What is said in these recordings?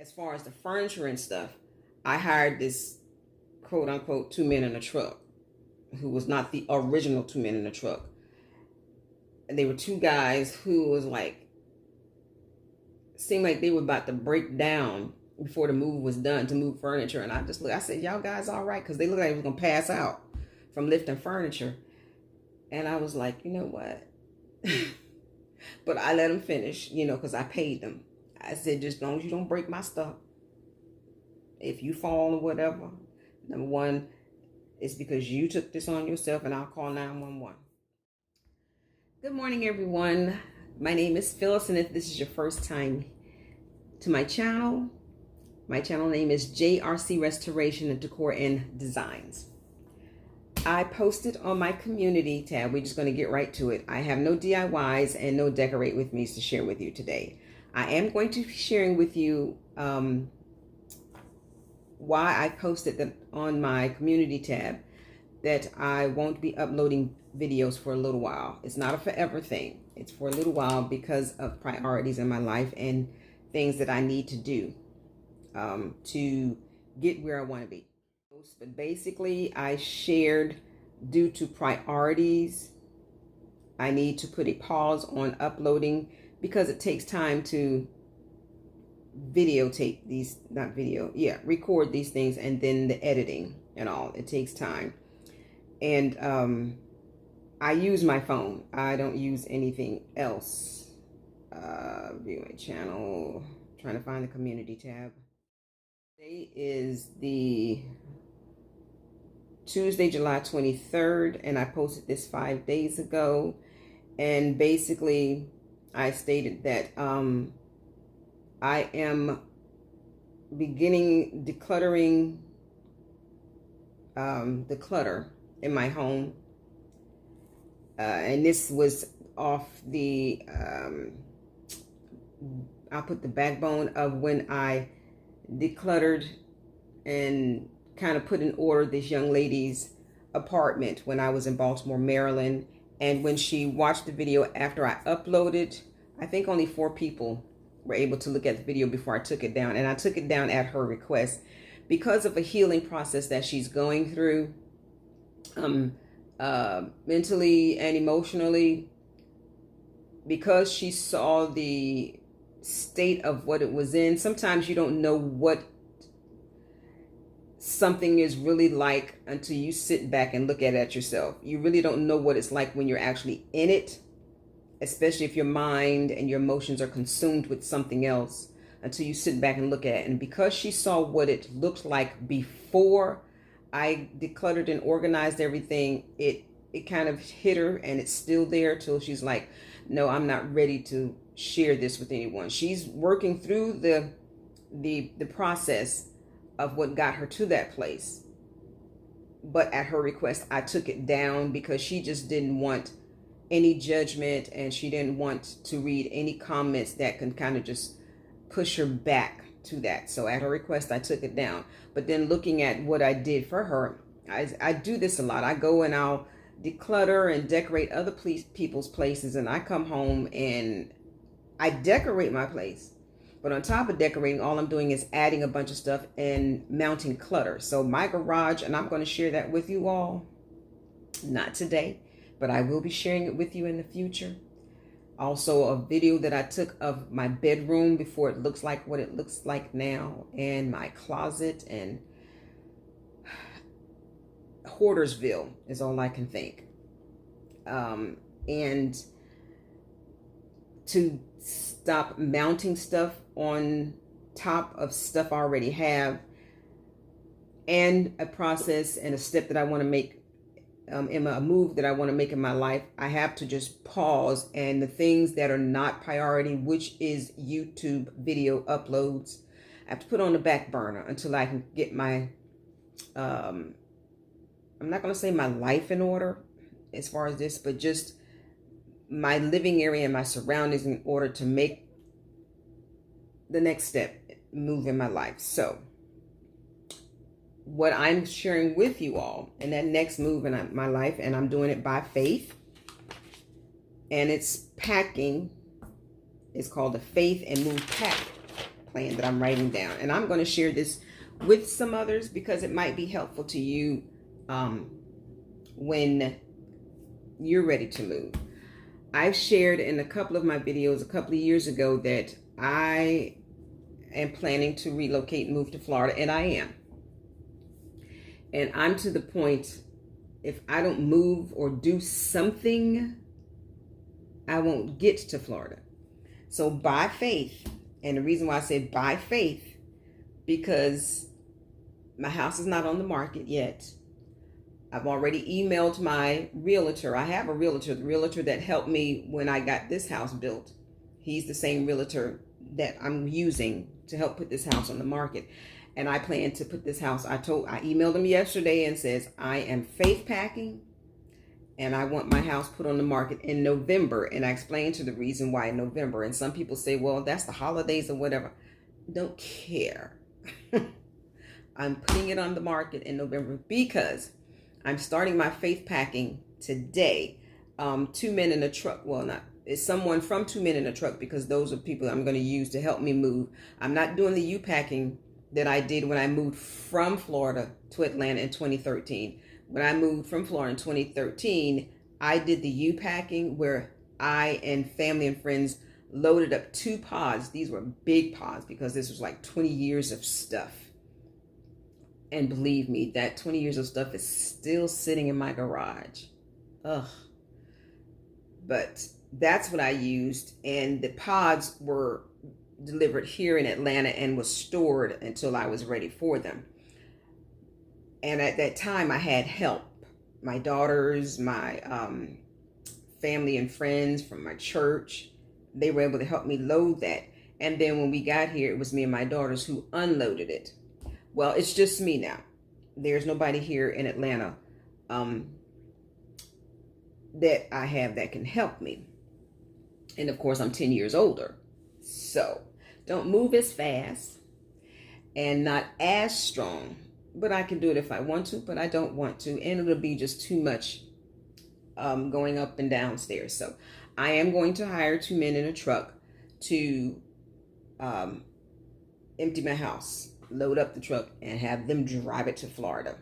As far as the furniture and stuff, I hired this quote unquote 2 men in a truck who was not the original 2 men in a truck. And they were two guys who was like, seemed like they were about to break down before the move was done to move furniture. And I just looked, I said, y'all guys all right? Because they looked like they was going to pass out from lifting furniture. And I was like, you know what? But I let them finish, because I paid them. I said, just as long as you don't break my stuff. If you fall or whatever, number one, it's because you took this on yourself, and I'll call 911. Good morning, everyone. My name is Phyllis, and if this is your first time to my channel name is JRC Restoration and Decor and Designs. I posted on my community tab. We're just going to get right to it. I have no DIYs and no decorate with me's to share with you today. I am going to be sharing with you why I posted that on my community tab that I won't be uploading videos for a little while. It's not a forever thing. It's for a little while because of priorities in my life and things that I need to do to get where I want to be. But basically, I shared due to priorities, I need to put a pause on uploading because it takes time to record these things, and then the editing and all. It takes time. And I use my phone. I don't use anything else. Viewing channel, trying to find the community tab. Today is the Tuesday, July 23rd, and I posted this 5 days ago. And basically, I stated that I am beginning decluttering the clutter in my home. And this was off the, I'll put the backbone of when I decluttered and kind of put in order this young lady's apartment when I was in Baltimore, Maryland. And when she watched the video after I uploaded, I think only 4 people were able to look at the video before I took it down. And I took it down at her request because of a healing process that she's going through mentally and emotionally, because she saw the state of what it was in. Sometimes you don't know what something is really like until you sit back and look at it yourself. You really don't know what it's like when you're actually in it, especially if your mind and your emotions are consumed with something else, until you sit back and look at it. And because she saw what it looked like before I decluttered and organized everything, it kind of hit her, and it's still there till she's like, no, I'm not ready to share this with anyone. She's working through the process of what got her to that place. But at her request, I took it down because she just didn't want any judgment, and she didn't want to read any comments that can kind of just push her back to that. So at her request, I took it down. But then looking at what I did for her, I do this a lot. I go and I'll declutter and decorate other people's places, and I come home and I decorate my place. But on top of decorating, all I'm doing is adding a bunch of stuff and mounting clutter. So my garage, and I'm going to share that with you all, not today, but I will be sharing it with you in the future. Also, a video that I took of my bedroom before it looks like what it looks like now, and my closet, and Hoardersville is all I can think. And to stop mounting stuff on top of stuff I already have, and a process and a step that I want to make in a move that I want to make in my life, I have to just pause. And the things that are not priority, which is YouTube video uploads, I have to put on the back burner until I can get my, I'm not going to say my life in order as far as this, but just my living area and my surroundings in order to make the next step move in my life. So what I'm sharing with you all in that next move in my life, and I'm doing it by faith, and it's packing. It's called the Faith and Move Pack. plan that I'm writing down. And I'm going to share this with some others because it might be helpful to you when you're ready to move. I've shared in a couple of my videos a couple of years ago that I am planning to relocate and move to Florida, and I am. And I'm to the point, if I don't move or do something, I won't get to Florida. So by faith, and the reason why I say by faith, because my house is not on the market yet. I've already emailed my realtor. I have a realtor, the realtor that helped me when I got this house built. He's the same realtor that I'm using to help put this house on the market. And I plan to put this house, I emailed him yesterday and says, I am faith packing and I want my house put on the market in November. And I explained to the reason why in November. And some people say, well, that's the holidays or whatever. Don't care. I'm putting it on the market in November because I'm starting my faith packing today. 2 men in a truck. Well, not. It's someone from 2 Men in a Truck because those are people I'm going to use to help me move. I'm not doing the U-packing that I did when I moved from Florida to Atlanta in 2013. When I moved from Florida in 2013, I did the U-packing where I and family and friends loaded up 2 pods. These were big pods because this was like 20 years of stuff. And believe me, that 20 years of stuff is still sitting in my garage. Ugh. But that's what I used. And the pods were delivered here in Atlanta and was stored until I was ready for them. And at that time, I had help. My daughters, my family and friends from my church, they were able to help me load that. And then when we got here, it was me and my daughters who unloaded it. Well, it's just me now. There's nobody here in Atlanta that I have that can help me. And of course, I'm 10 years older. So don't move as fast and not as strong. But I can do it if I want to, but I don't want to. And it'll be just too much going up and downstairs. So I am going to hire 2 men in a truck to empty my house, load up the truck, and have them drive it to Florida.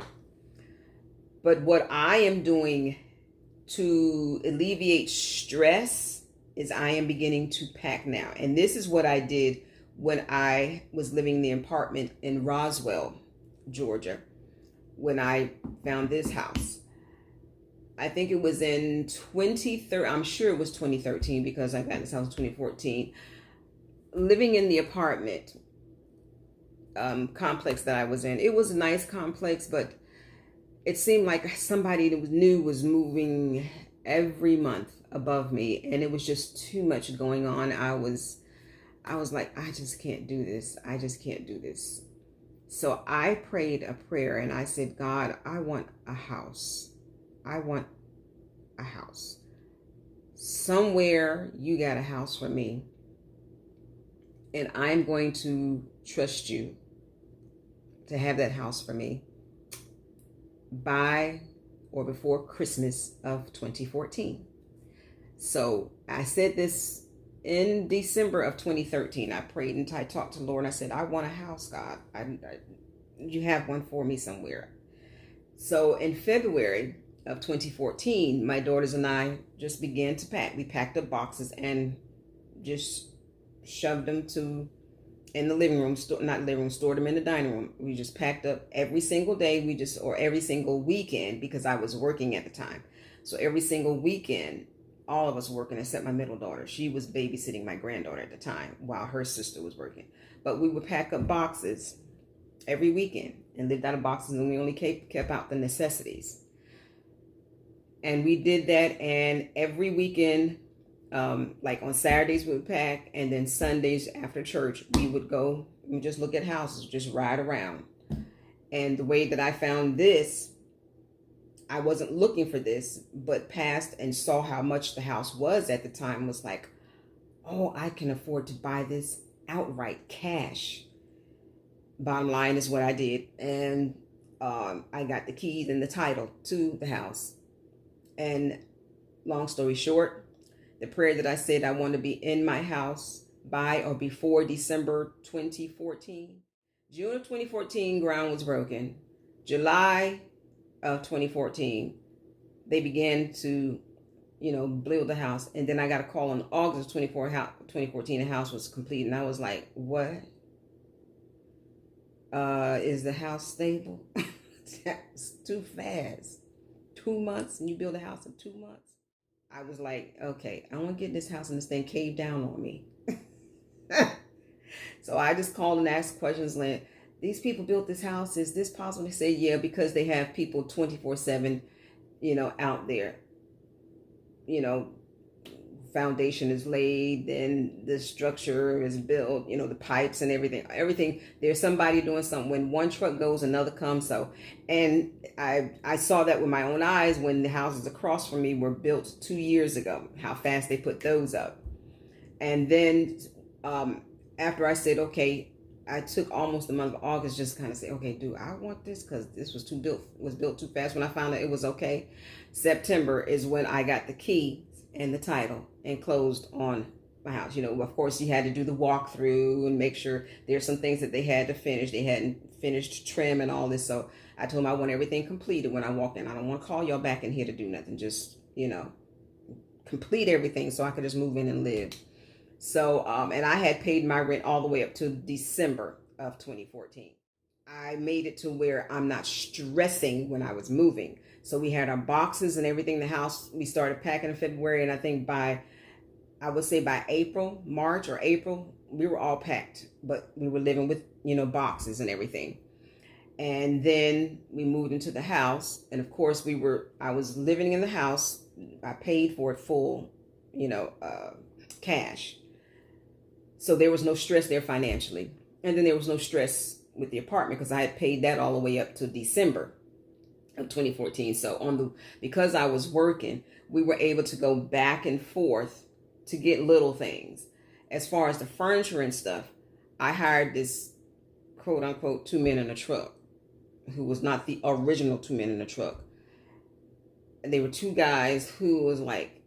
But what I am doing to alleviate stress is I am beginning to pack now. And this is what I did when I was living in the apartment in Roswell, Georgia, when I found this house. I think it was in 2013. I'm sure it was 2013 because I got this house in 2014. Living in the apartment complex that I was in, it was a nice complex, but it seemed like somebody that was new was moving every month above me, and it was just too much going on. I was like, I just can't do this. I just can't do this. So I prayed a prayer and I said, God, I want a house. I want a house. Somewhere you got a house for me. And I'm going to trust you to have that house for me by or before Christmas of 2014. So I said this in December of 2013. I prayed and I talked to the Lord and I said, I want a house, God. You have one for me somewhere. So in February of 2014, my daughters and I just began to pack. We packed up boxes and just shoved them in the living room, stored them in the dining room. We just packed up every single day. Or every single weekend, because I was working at the time. So every single weekend, all of us working except my middle daughter. She was babysitting my granddaughter at the time while her sister was working. But we would pack up boxes every weekend and lived out of boxes, and we only kept out the necessities. And we did that, and every weekend, like on Saturdays we would pack, and then Sundays after church we would go and just look at houses, just ride around. And the way that I found this, I wasn't looking for this, but passed and saw how much the house was at the time, was like, oh, I can afford to buy this outright cash. Bottom line is what I did. And I got the keys and the title to the house. And long story short, the prayer that I said I want to be in my house by or before December 2014. June of 2014, ground was broken. July of 2014, they began to, build the house. And then I got a call in August of 2014, the house was complete. And I was like, what? Is the house stable? That's too fast. 2 months and you build a house in 2 months? I was like, okay, I want to get in this house and this thing caved down on me. So I just called and asked questions like, these people built this house. Is this possible? They say, yeah, because they have people 24/7, out there. Foundation is laid, then the structure is built, the pipes and everything. There's somebody doing something. When one truck goes, another comes. So, and I saw that with my own eyes when the houses across from me were built 2 years ago, how fast they put those up. And then after I said, okay, I took almost the month of August just kind of say, okay, do I want this? Because this was built too fast. When I found out it was okay, September is when I got the key and the title and closed on my house. Of course, you had to do the walkthrough and make sure there's some things that they had to finish. They hadn't finished trim and all this. So I told them I want everything completed when I walk in. I don't want to call y'all back in here to do nothing. Just, complete everything so I could just move in and live. So, and I had paid my rent all the way up to December of 2014. I made it to where I'm not stressing when I was moving. So we had our boxes and everything in the house. We started packing in February. And I think by March or April, we were all packed. But we were living with, boxes and everything. And then we moved into the house. And of course, I was living in the house. I paid for it full, cash. So there was no stress there financially. And then there was no stress with the apartment because I had paid that all the way up to December of 2014. So because I was working, we were able to go back and forth to get little things. As far as the furniture and stuff, I hired this quote unquote 2 men in a truck who was not the original 2 men in a truck. And they were 2 guys who was like,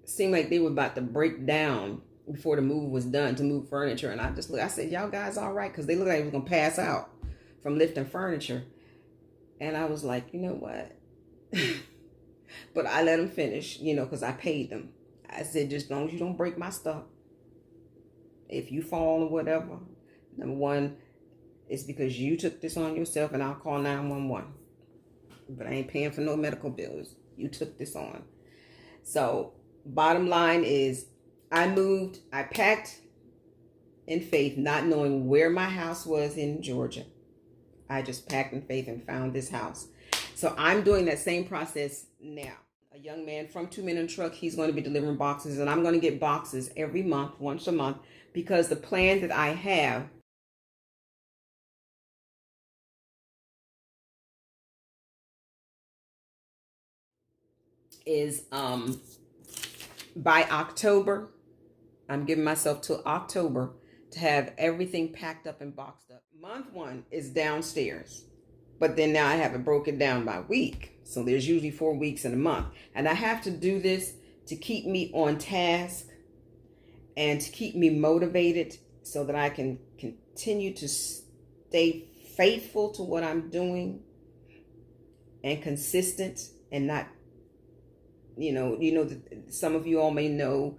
seemed like they were about to break down before the move was done to move furniture. And I said, y'all guys all right? Because they looked like they was going to pass out from lifting furniture. And I was like, you know what? But I let them finish, because I paid them. I said, just as long as you don't break my stuff. If you fall or whatever, number one, it's because you took this on yourself and I'll call 911. But I ain't paying for no medical bills. You took this on. So bottom line is I packed in faith, not knowing where my house was in Georgia. I just packed in faith and found this house. So I'm doing that same process now. A young man from 2 Men in a Truck, he's going to be delivering boxes, and I'm going to get boxes every month, once a month, because the plan that I have is by October, I'm giving myself till October to have everything packed up and boxed up. Month 1 is downstairs, but then now I have it broken down by week. So there's usually 4 weeks in a month. And I have to do this to keep me on task and to keep me motivated so that I can continue to stay faithful to what I'm doing and consistent and not, some of you all may know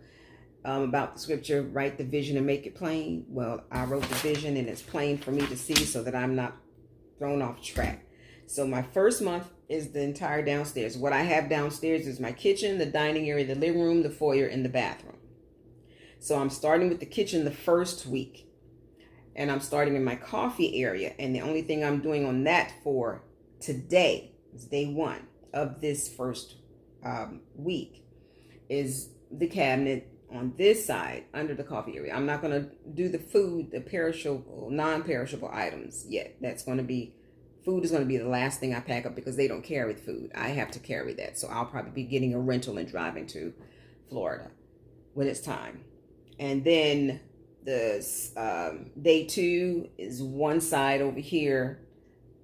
about the scripture, write the vision and make it plain. Well, I wrote the vision and it's plain for me to see so that I'm not thrown off track. So my first month is the entire downstairs. What I have downstairs is my kitchen, the dining area, the living room, the foyer, and the bathroom. So I'm starting with the kitchen the first week. And I'm starting in my coffee area. And the only thing I'm doing on that for today, is day 1 of this first week, is the cabinet on this side under the coffee area. I'm not going to do the food, the perishable, non-perishable items yet. Food is going to be the last thing I pack up because they don't carry the food. I have to carry that. So I'll probably be getting a rental and driving to Florida when it's time. And then the day 2 is one side over here.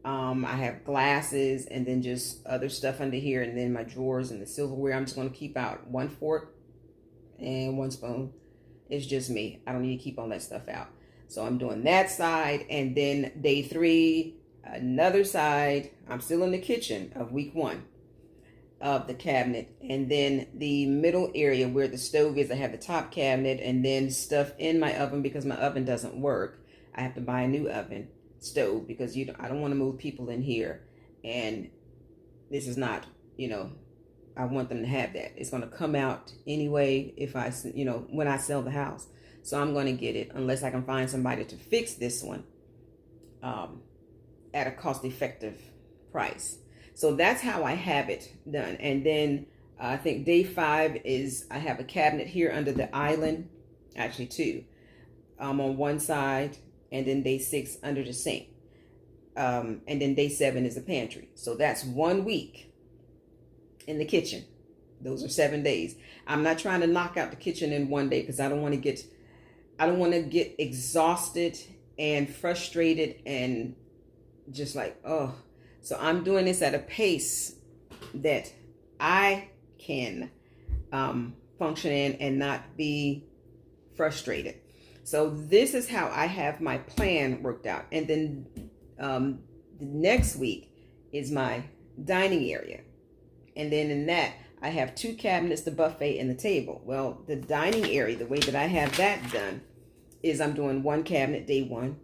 I have glasses and then just other stuff under here, and then my drawers and the silverware. I'm just going to keep out 1 fork and 1 spoon It's just me. I don't need to keep all that stuff out. So I'm doing that side, and then day 3, another side. I'm still in the kitchen of week 1 of the cabinet, and then the middle area where the stove is, I have the top cabinet, and then stuff in my oven because my oven doesn't work. I have to buy a new oven stove because I don't want to move people in here, and this is not, I want them to have that. It's going to come out anyway if I, when I sell the house. So I'm going to get it unless I can find somebody to fix this one at a cost-effective price. So that's how I have it done. And then I think day 5 is I have a cabinet here under the island, actually 2, on one side, and then day 6 under the sink. And then day 7 is the pantry. So that's 1 week in the kitchen. Those are 7 days. I'm not trying to knock out the kitchen in one day because I don't want to get exhausted and frustrated and just like, oh. So I'm doing this at a pace that I can function in and not be frustrated. So this is how I have my plan worked out. And then the next week is my dining area. And then in that, I have 2 cabinets, the buffet, and the table. Well, the dining area, the way that I have that done is I'm doing 1 cabinet day 1,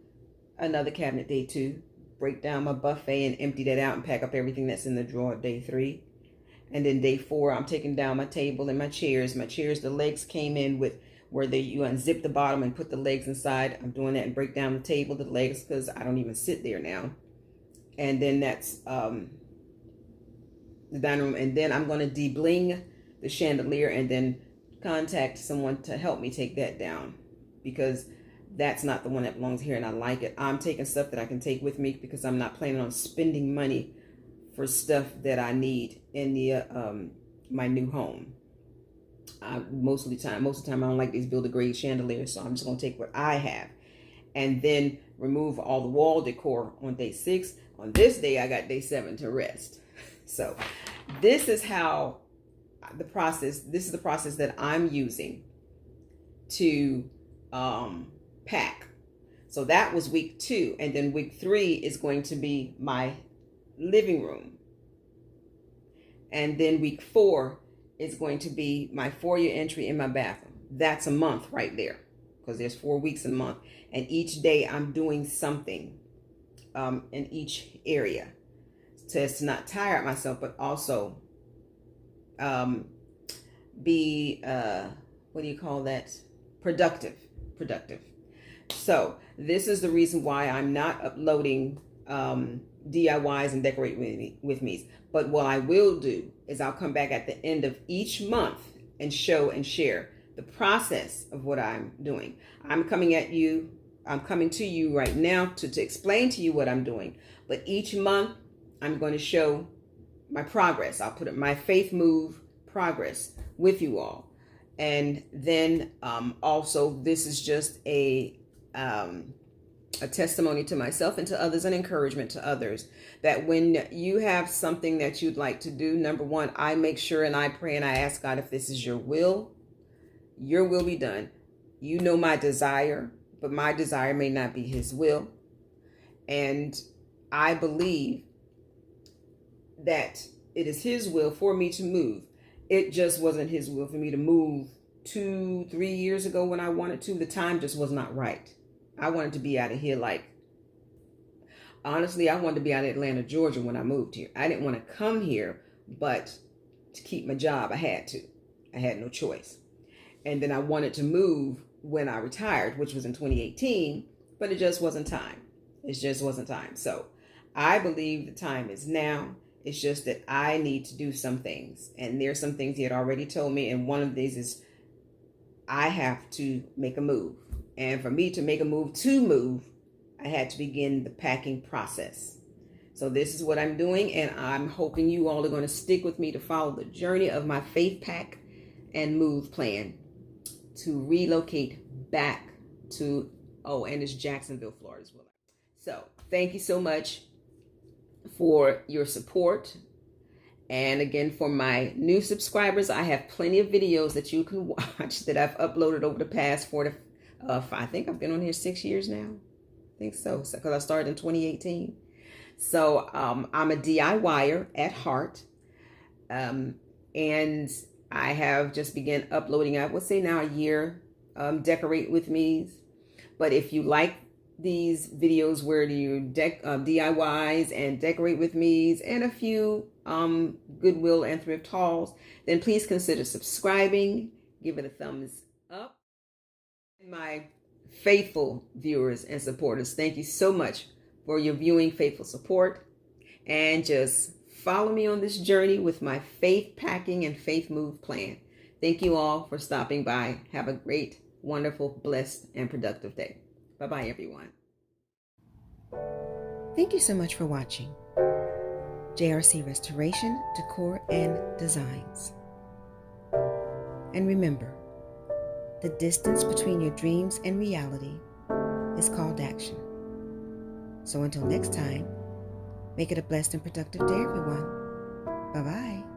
another cabinet day 2, break down my buffet and empty that out and pack up everything that's in the drawer day 3. And then day 4, I'm taking down my table and my chairs. My chairs, the legs came in with where you unzip the bottom and put the legs inside. I'm doing that and break down the table, the legs, because I don't even sit there now. And then that's the dining room. And then I'm going to de-bling the chandelier and then contact someone to help me take that down because that's not the one that belongs here and I like it. I'm taking stuff that I can take with me because I'm not planning on spending money for stuff that I need in the my new home. Most of the time I don't like these build-a-grade chandeliers, so I'm just going to take what I have and then remove all the wall decor on day 6. On this day, I got day 7 to rest. So this is how this is the process that I'm using to pack. So that was week 2. And then week 3 is going to be my living room. And then week 4 is going to be my foyer entry in my bathroom. That's a month right there because there's 4 weeks a month. And each day I'm doing something in each area to not tire out myself, but also be, what do you call that? Productive. So this is the reason why I'm not uploading DIYs and decorate with me. But what I will do is I'll come back at the end of each month and show and share the process of what I'm doing. I'm coming to you right now to explain to you what I'm doing. But each month I'm going to show my progress. I'll put it my faith move progress with you all. And then also this is just a testimony to myself and to others, an encouragement to others, that when you have something that you'd like to do, number 1, I make sure and I pray and I ask God, if this is your will be done. You know my desire, but my desire may not be his will. And I believe that it is his will for me to move. It just wasn't his will for me to move 2-3 years ago when I wanted to. The time just was not right. I wanted to be out of here honestly, I wanted to be out of Atlanta, Georgia when I moved here. I didn't want to come here, but to keep my job, I had to. I had no choice. And then I wanted to move when I retired, which was in 2018, but it just wasn't time. It just wasn't time. So I believe the time is now. It's just that I need to do some things. And there's some things he had already told me. And one of these is I have to make a move. And for me to make a move, I had to begin the packing process. So this is what I'm doing. And I'm hoping you all are going to stick with me to follow the journey of my faith pack and move plan to relocate back to, and it's Jacksonville, Florida as well. So thank you so much for your support And again, for my new subscribers, I have plenty of videos that you can watch that I've uploaded over the past 5. I think I've been on here 6 years now. I think so, because I started in 2018. So I'm a DIYer at heart. And I have just begun uploading, I would say now a year, decorate with me. But if you like these videos where you DIYs and decorate with me's and a few Goodwill and thrift hauls, then please consider subscribing, give it a thumbs up. My faithful viewers and supporters, thank you so much for your viewing, faithful support, and just follow me on this journey with my faith packing and faith move plan. Thank you all for stopping by. Have a great, wonderful, blessed, and productive day. Bye-bye, everyone. Thank you so much for watching JRC Restoration, Decor, and Designs. And remember, the distance between your dreams and reality is called action. So until next time, make it a blessed and productive day, everyone. Bye-bye.